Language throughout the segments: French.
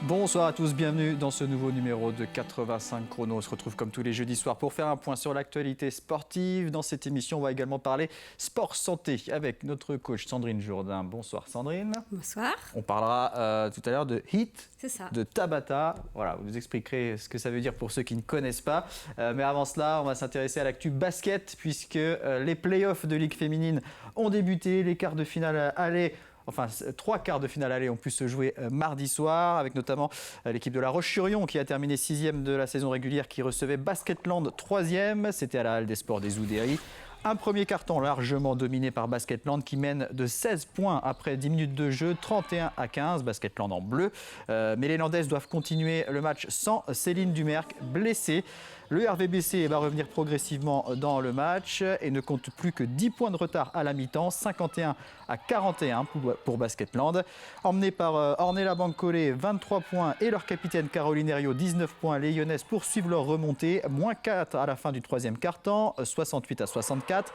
Bonsoir à tous, bienvenue dans ce nouveau numéro de 85 Chrono. On se retrouve comme tous les jeudis soirs pour faire un point sur l'actualité sportive. Dans cette émission, on va également parler sport santé avec notre coach Sandrine Jourdain. Bonsoir Sandrine. Bonsoir. On parlera tout à l'heure de HIIT, de Tabata. Voilà, vous nous expliquerez ce que ça veut dire pour ceux qui ne connaissent pas. Mais avant cela, on va s'intéresser à l'actu basket puisque les playoffs de Ligue féminine ont débuté. Les quarts de finale allaient. Enfin, 3 quarts de finale aller ont pu se jouer mardi soir, avec notamment l'équipe de La Roche-sur-Yon qui a terminé 6e de la saison régulière, qui recevait Basketland 3e. C'était à la Halle des Sports des Oudéry. Un premier carton largement dominé par Basketland qui mène de 16 points après 10 minutes de jeu, 31-15, Basketland en bleu. Mais les Landaises doivent continuer le match sans Céline Dumerc, blessée. Le RVBC va revenir progressivement dans le match et ne compte plus que 10 points de retard à la mi-temps, 51-41 pour Basketland. Emmené par Ornella Bancolé, 23 points, et leur capitaine Caroline Herriot, 19 points. Les Lyonnaises poursuivent leur remontée, moins 4 à la fin du troisième quart-temps, 68-64.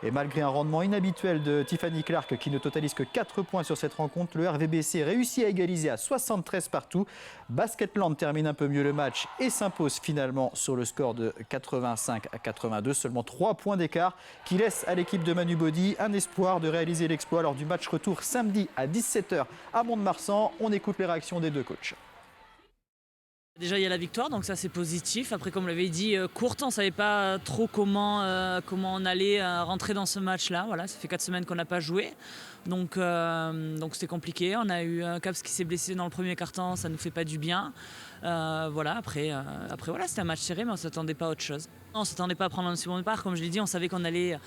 Et malgré un rendement inhabituel de Tiffany Clark qui ne totalise que 4 points sur cette rencontre, le RVBC réussit à égaliser à 73 partout. Basketland termine un peu mieux le match et s'impose finalement sur le score de 85-82. Seulement 3 points d'écart qui laissent à l'équipe de Manu Body un espoir de réaliser l'exploit lors du match retour samedi à 17h à Mont-de-Marsan. On écoute les réactions des deux coachs. Déjà il y a la victoire, donc ça c'est positif. Après, comme on l'avait dit, courte, on ne savait pas trop comment on allait rentrer dans ce match-là. Voilà, ça fait 4 semaines qu'on n'a pas joué, donc c'était compliqué. On a eu un Caps qui s'est blessé dans le premier quart-temps, ça ne nous fait pas du bien. Voilà, après voilà, c'était un match serré, mais on ne s'attendait pas à autre chose. On ne s'attendait pas à prendre un second départ, comme je l'ai dit, on savait qu'on allait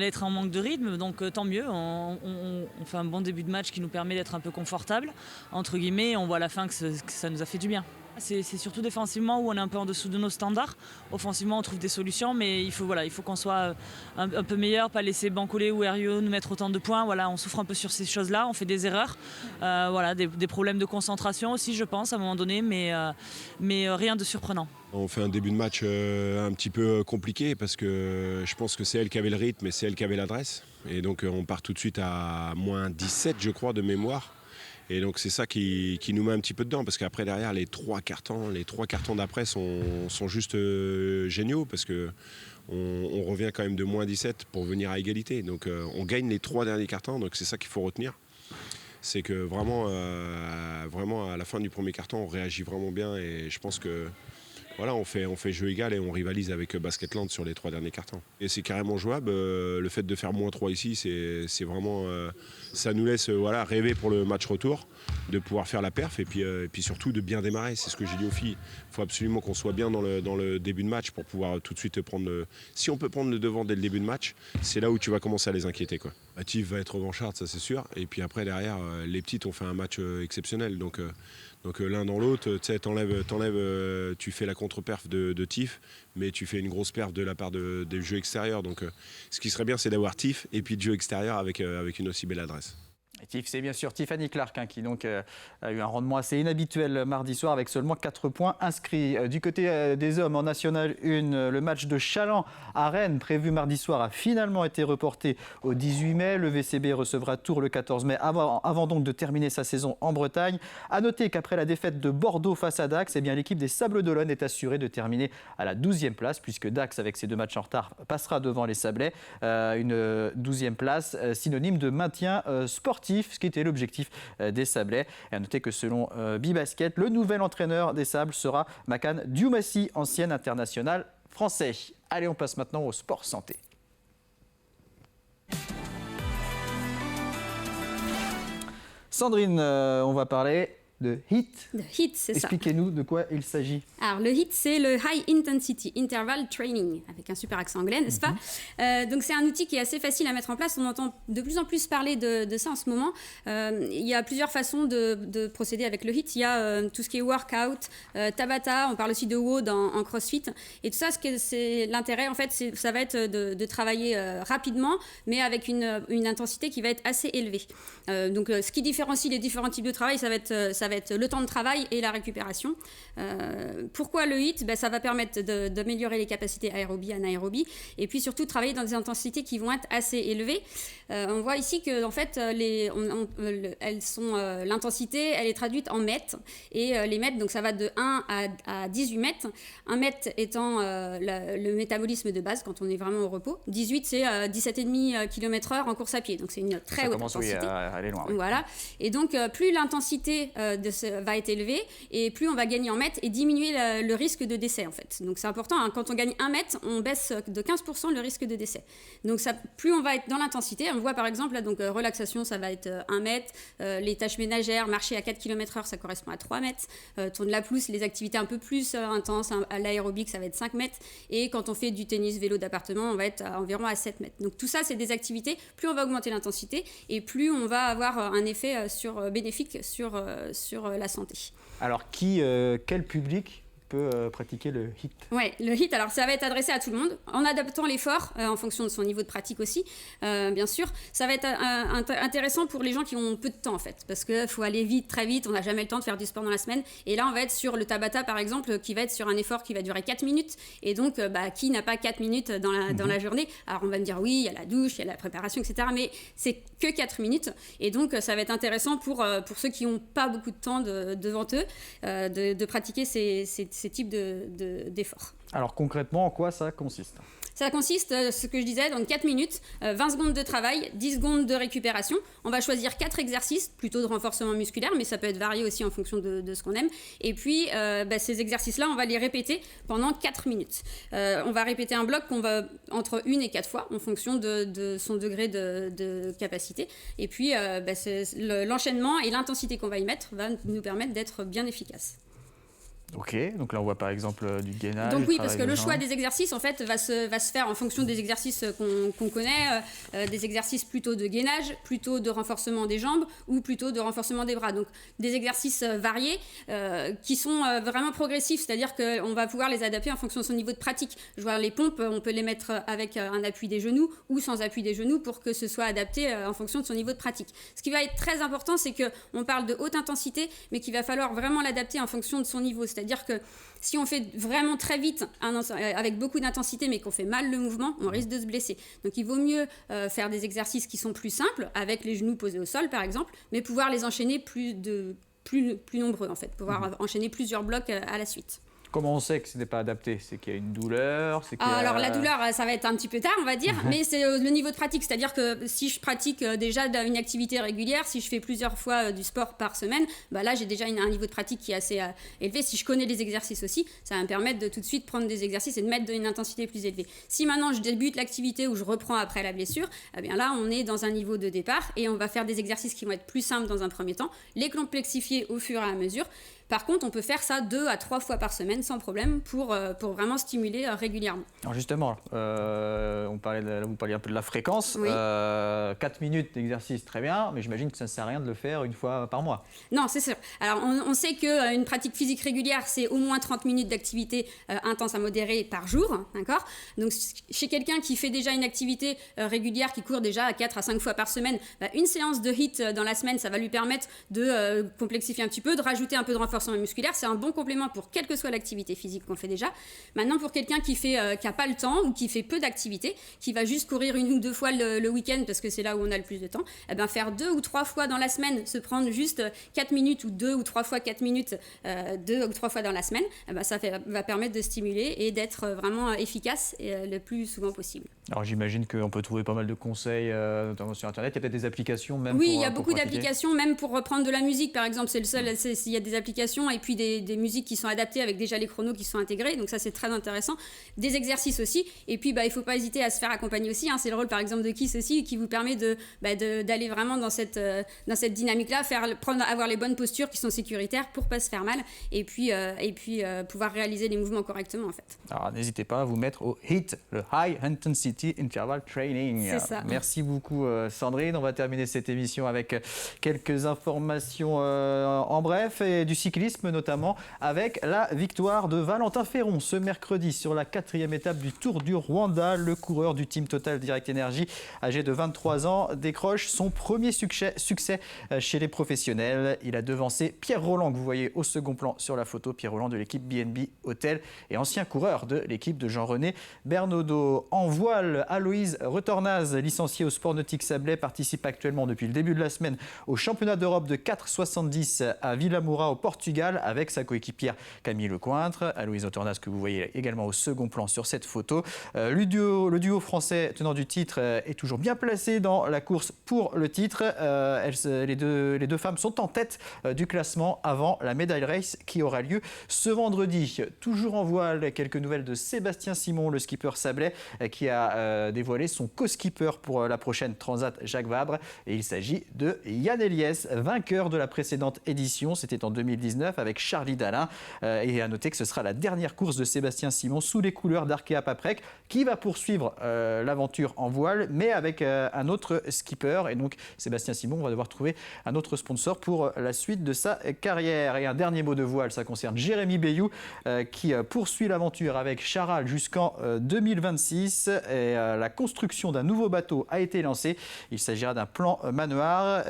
être en manque de rythme, donc tant mieux. On fait un bon début de match qui nous permet d'être un peu confortable, entre guillemets. On voit à la fin que ça nous a fait du bien. C'est surtout défensivement où on est un peu en dessous de nos standards. Offensivement, on trouve des solutions, mais il faut qu'on soit un peu meilleur, pas laisser Bancolé ou Herriot nous mettre autant de points. Voilà, on souffre un peu sur ces choses-là, on fait des erreurs. Voilà, des problèmes de concentration aussi, je pense, à un moment donné, mais rien de surprenant. On fait un début de match un petit peu compliqué parce que je pense que c'est elle qui avait le rythme et c'est elle qui avait l'adresse. Et donc on part tout de suite à moins 17, je crois, de mémoire. Et donc c'est ça qui nous met un petit peu dedans, parce qu'après derrière les trois cartons d'après sont juste géniaux, parce que on revient quand même de moins 17 pour venir à égalité. Donc on gagne les 3 derniers cartons, donc c'est ça qu'il faut retenir. C'est que vraiment à la fin du premier carton, on réagit vraiment bien, et je pense que voilà, on fait jeu égal et on rivalise avec Basketland sur les 3 derniers cartons. Et c'est carrément jouable. Le fait de faire moins 3 ici, c'est vraiment, ça nous laisse rêver pour le match retour, de pouvoir faire la perf et puis surtout de bien démarrer. C'est ce que j'ai dit aux filles. Il faut absolument qu'on soit bien dans le début de match pour pouvoir tout de suite prendre si on peut prendre le devant dès le début de match, c'est là où tu vas commencer à les inquiéter, quoi. Tiff va être revancharde, ça c'est sûr. Et puis après derrière, les petites ont fait un match exceptionnel. Donc l'un dans l'autre, tu sais, tu fais la contre-perf de Tiff, mais tu fais une grosse perf de la part des jeux extérieurs. Donc ce qui serait bien, c'est d'avoir Tiff et puis de jeu extérieur avec une aussi belle adresse. C'est bien sûr Tiffany Clark qui donc a eu un rendement assez inhabituel mardi soir avec seulement 4 points inscrits. Du côté des hommes en National 1, le match de Chaland à Rennes prévu mardi soir a finalement été reporté au 18 mai. Le VCB recevra Tours le 14 mai avant donc de terminer sa saison en Bretagne. A noter qu'après la défaite de Bordeaux face à Dax, l'équipe des Sables d'Olonne est assurée de terminer à la 12e place, puisque Dax, avec ses 2 matchs en retard, passera devant les Sablais. Une 12e place synonyme de maintien sportif, ce qui était l'objectif des Sablais. Et à noter que selon Bibasket, le nouvel entraîneur des Sables sera Makan Diomassi, ancien international français. Allez, on passe maintenant au sport santé. Sandrine, on va parler de HIIT. De HIIT, c'est ça. Expliquez-nous de quoi il s'agit. Alors, le HIIT, c'est le High Intensity Interval Training, avec un super accent anglais, n'est-ce pas ? Donc, c'est un outil qui est assez facile à mettre en place. On entend de plus en plus parler de ça en ce moment. Il y a plusieurs façons de procéder avec le HIIT. Il y a tout ce qui est workout, Tabata, on parle aussi de WOD en CrossFit. Et tout ça, c'est l'intérêt, en fait, ça va être de travailler rapidement, mais avec une intensité qui va être assez élevée. Donc, ce qui différencie les différents types de travail, ça va être va être le temps de travail et la récupération. Pourquoi le HIIT? Ça va permettre d'améliorer les capacités aérobie, anaérobie, et puis surtout travailler dans des intensités qui vont être assez élevées. On voit ici que en fait, l'intensité, elle est traduite en mètres, et les mètres, donc ça va de 1 à 18 mètres. 1 mètre étant le métabolisme de base quand on est vraiment au repos. 18, c'est 17,5 km/h en course à pied, donc c'est une très haute intensité. À aller loin. Oui. Voilà. Et donc, plus l'intensité va être élevée, et plus on va gagner en mètres et diminuer le risque de décès, en fait. Donc, c'est important. Hein. Quand on gagne 1 mètre, on baisse de 15% le risque de décès. Donc, plus on va être dans l'intensité, on voit par exemple, là, donc, relaxation, ça va être 1 mètre. Les tâches ménagères, marcher à 4 km/h, ça correspond à 3 mètres. Tour de la pelouse, les activités un peu plus intenses, à l'aérobic, ça va être 5 mètres. Et quand on fait du tennis, vélo d'appartement, on va être environ à 7 mètres. Donc, tout ça, c'est des activités. Plus on va augmenter l'intensité, et plus on va avoir un effet bénéfique sur la santé. Alors, quel public peut pratiquer le HIIT? Oui, le HIIT, alors ça va être adressé à tout le monde, en adaptant l'effort en fonction de son niveau de pratique aussi, bien sûr. Ça va être intéressant pour les gens qui ont peu de temps, en fait, parce qu'il faut aller vite, très vite, on n'a jamais le temps de faire du sport dans la semaine. Et là, on va être sur le Tabata, par exemple, qui va être sur un effort qui va durer 4 minutes. Et donc, qui n'a pas 4 minutes dans la journée? Alors, on va me dire, oui, il y a la douche, il y a la préparation, etc. Mais c'est que 4 minutes. Et donc, ça va être intéressant pour ceux qui n'ont pas beaucoup de temps devant eux, de pratiquer ces types d'efforts. Alors concrètement, en quoi ça consiste? Ça consiste, ce que je disais, dans 4 minutes, 20 secondes de travail, 10 secondes de récupération. On va choisir 4 exercices, plutôt de renforcement musculaire, mais ça peut être varié aussi en fonction de ce qu'on aime. Et puis, ces exercices-là, on va les répéter pendant 4 minutes. On va répéter un bloc qu'on va entre 1 et 4 fois, en fonction de son degré de capacité. Et puis, l'enchaînement et l'intensité qu'on va y mettre va nous permettre d'être bien efficaces. Ok, donc là on voit par exemple du gainage. Donc oui, parce que le choix des exercices en fait va se faire en fonction des exercices qu'on connaît, des exercices plutôt de gainage, plutôt de renforcement des jambes ou plutôt de renforcement des bras. Donc des exercices variés qui sont vraiment progressifs, c'est-à-dire qu'on va pouvoir les adapter en fonction de son niveau de pratique. Je vois les pompes, on peut les mettre avec un appui des genoux ou sans appui des genoux pour que ce soit adapté en fonction de son niveau de pratique. Ce qui va être très important, c'est qu'on parle de haute intensité, mais qu'il va falloir vraiment l'adapter en fonction de son niveau. C'est-à-dire que si on fait vraiment très vite, avec beaucoup d'intensité, mais qu'on fait mal le mouvement, on risque de se blesser. Donc il vaut mieux faire des exercices qui sont plus simples, avec les genoux posés au sol par exemple, mais pouvoir les enchaîner plus nombreux en fait, pouvoir enchaîner plusieurs blocs à la suite. Comment on sait que ce n'est pas adapté? C'est qu'il y a une douleur? Alors la douleur, ça va être un petit peu tard, on va dire, mais c'est le niveau de pratique. C'est-à-dire que si je pratique déjà une activité régulière, si je fais plusieurs fois du sport par semaine, là j'ai déjà un niveau de pratique qui est assez élevé. Si je connais les exercices aussi, ça va me permettre de tout de suite prendre des exercices et de mettre une intensité plus élevée. Si maintenant je débute l'activité ou je reprends après la blessure, eh bien là on est dans un niveau de départ et on va faire des exercices qui vont être plus simples dans un premier temps, les complexifier au fur et à mesure. Par contre, on peut faire ça 2 à 3 fois par semaine sans problème pour vraiment stimuler régulièrement. Alors justement, vous parliez un peu de la fréquence. Oui. 4 minutes d'exercice, très bien, mais j'imagine que ça ne sert à rien de le faire une fois par mois. Non, c'est sûr. Alors, on sait qu'une pratique physique régulière, c'est au moins 30 minutes d'activité intense à modérée par jour. D'accord ? Donc, chez quelqu'un qui fait déjà une activité régulière, qui court déjà 4 à 5 fois par semaine, une séance de HIIT dans la semaine, ça va lui permettre de complexifier un petit peu, de rajouter un peu de renforcement musculaire. C'est un bon complément pour quelle que soit l'activité physique qu'on fait déjà. Maintenant, pour quelqu'un qui n'a pas le temps ou qui fait peu d'activité, qui va juste courir 1 ou 2 fois le week-end parce que c'est là où on a le plus de temps, faire 2 ou 3 fois dans la semaine, se prendre juste 4 minutes ou 2 ou 3 fois 4 minutes 2 ou 3 fois dans la semaine, ça va permettre de stimuler et d'être vraiment efficace le plus souvent possible. Alors j'imagine qu'on peut trouver pas mal de conseils, notamment sur Internet. Il y a peut-être des applications même Oui, il y a beaucoup d'applications, même pour reprendre de la musique, par exemple. C'est le seul, il y a des applications et puis des musiques qui sont adaptées avec déjà les chronos qui sont intégrés. Donc ça, c'est très intéressant. Des exercices aussi. Et puis, il ne faut pas hésiter à se faire accompagner aussi. C'est le rôle, par exemple, de Kiss aussi, qui vous permet d'aller vraiment dans cette dynamique-là, avoir les bonnes postures qui sont sécuritaires pour ne pas se faire mal et puis pouvoir réaliser les mouvements correctement, en fait. Alors, n'hésitez pas à vous mettre au HIIT, le High Intensity Interval Training. C'est ça. Merci beaucoup, Sandrine. On va terminer cette émission avec quelques informations en bref et du cyclisme. cyclisme notamment avec la victoire de Valentin Ferron ce mercredi sur la 4e étape du Tour du Rwanda. Le coureur du team Total Direct Energy, âgé de 23 ans, décroche son premier succès chez les professionnels. Il a devancé Pierre Roland, que vous voyez au second plan sur la photo. Pierre Roland de l'équipe BNB Hotel et ancien coureur de l'équipe de Jean-René Bernaudot. En voile, Aloïse Retornaz, licenciée au sport nautique Sablé, participe actuellement depuis le début de la semaine au championnat d'Europe de 4,70 à Villamoura au Portugal avec sa coéquipière Camille Lecointre. Aloïse Retornaz que vous voyez également au second plan sur cette photo. Le duo français tenant du titre est toujours bien placé dans la course pour le titre. Les deux femmes sont en tête du classement avant la médaille race qui aura lieu ce vendredi. Toujours en voile, quelques nouvelles de Sébastien Simon, le skipper sablais, qui a dévoilé son co-skipper pour la prochaine Transat Jacques Vabre. Et il s'agit de Yann Eliès, vainqueur de la précédente édition. C'était en 2019 avec Charlie Dalin. Et à noter que ce sera la dernière course de Sébastien Simon sous les couleurs d'Arkea Paprec, qui va poursuivre l'aventure en voile, mais avec un autre skipper. Et donc Sébastien Simon va devoir trouver un autre sponsor pour la suite de sa carrière. Et un dernier mot de voile, ça concerne Jérémy Bayou, qui poursuit l'aventure avec Charal jusqu'en 2026. Et la construction d'un nouveau bateau a été lancée. Il s'agira d'un plan manoir,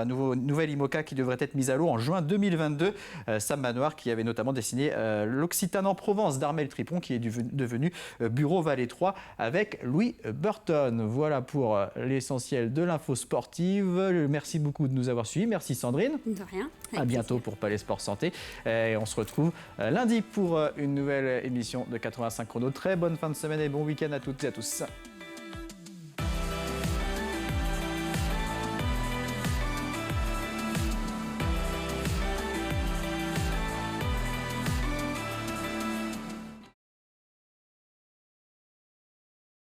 nouvelle IMOCA qui devrait être mise à l'eau en juin 2022. Sam Manoir qui avait notamment dessiné l'Occitane en Provence d'Armel Tripon, qui est devenu Bureau Vallée 3 avec Louis Burton. Voilà pour l'essentiel de l'info sportive. Merci beaucoup de nous avoir suivis. Merci Sandrine. De rien. À bientôt pour Palais Sport Santé. Et on se retrouve lundi pour une nouvelle émission de 85 chrono. Très bonne fin de semaine et bon week-end à toutes et à tous.